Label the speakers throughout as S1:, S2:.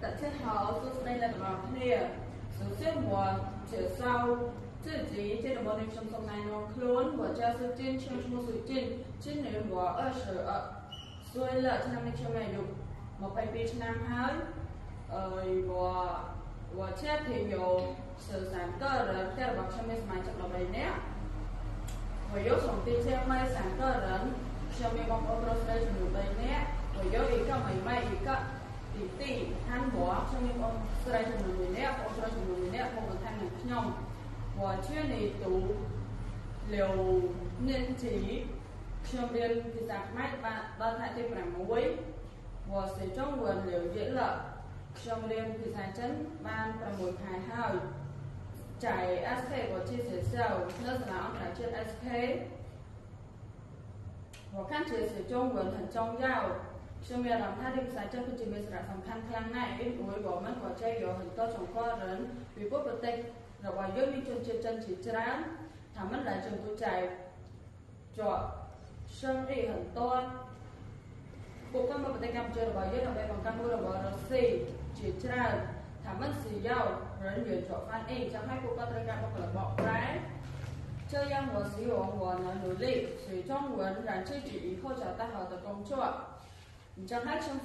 S1: 大家好，我是那个老片。首先我介绍自己，这个我的身份来诺克伦，我叫是金清楚是金，今年我22岁了，今年ខ្ញុំอายุ22ឆ្នាំហើយ我家庭有13个人，แต่របស់ខ្ញុំមានសមាជិក13នាក់我有兄弟姐妹3个人，ខ្ញុំមានបងប្អូនប្រុសស្រីចំនួន3នាក់我有一个妹妹一个弟弟和我ខ្ញុំមានបងស្រីចំនួន1នាក់បងប្រុសចំនួន1នាក់មកបន្ថែមនឹងខ្ញុំ我去年读6年级ខ្ញុំរៀនភាសាខ្មែរដល់ថ្នាក់ទី6我学中文6月了ខ្ញុំរៀនភាសាចិនបាន6ខែហើយ在 SK 国际学校那是拿安排去 SK 我看学习中文很重要ខ្ញុំមានអារម្មណ៍ថាភាសាចិនគឺជាមានសារៈសំខាន់ខ្លាំងណាស់因为我们国家有很多中国人ពីព្រោះប្រទេសរបស់យើងមានជនជាតិចិនជាច្រើន他们来中国在做生意很多ពួកគាត់មកប្រទេសកម្ពុជារបស់យើងដើម្បីបង្កើតមុខរបររកស៊ីជាច្រើន他们需要人员做翻译ចង់ឲ្យពួកគាត់ត្រូវការបុគ្គលិកបកប្រែ这样我希望我能努力学中文让自己以后找到好的工作អញ្ចឹងហើយខ្ញុំ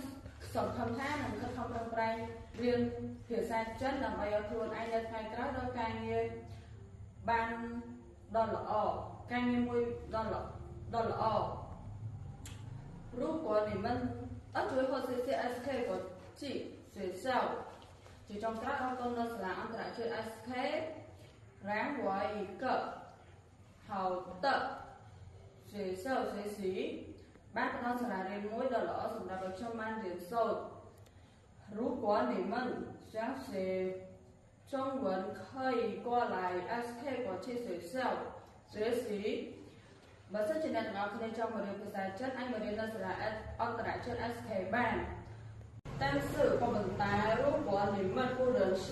S1: សង្ឃឹមថានឹងខិតខំប្រឹងប្រែងរៀនភាសាចិនដើម្បីឲ្យខ្លួនឯងនៅថ្ងៃក្រោយរកការងារបានដល់ល្អការងារមួយដល់ល្អ如果你们最后谢谢 SK 国际学校最终达到功能是安排去 SK 让我一个好的学校学习បានផ្ដល់សាលារៀនមួយដ៏ល្អសម្រាប់ឲ្យខ្ញុំបានរៀនសូត្រ如果你们想学中文可以过来 SK 国际学校学习បើសិនជាអ្នកទាំងអស់គ្នាចង់មករៀនភាសាចិនអាចមករៀននៅសាលាអន្តរជាតិ SK បាន但是ក៏ប៉ុន្តែ如果你们不认识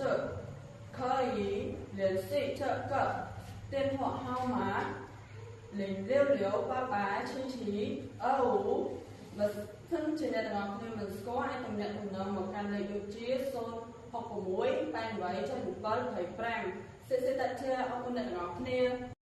S1: 可以联系这个电话号码066887725បើសិនជាអ្នកទាំងអស់គ្នាមិនស្គាល់អាចទំនាក់ទំនងមកកាន់លេខដូចជា066887725សេសតាជាអរគុណអ្នកទាំងអស់គ្នា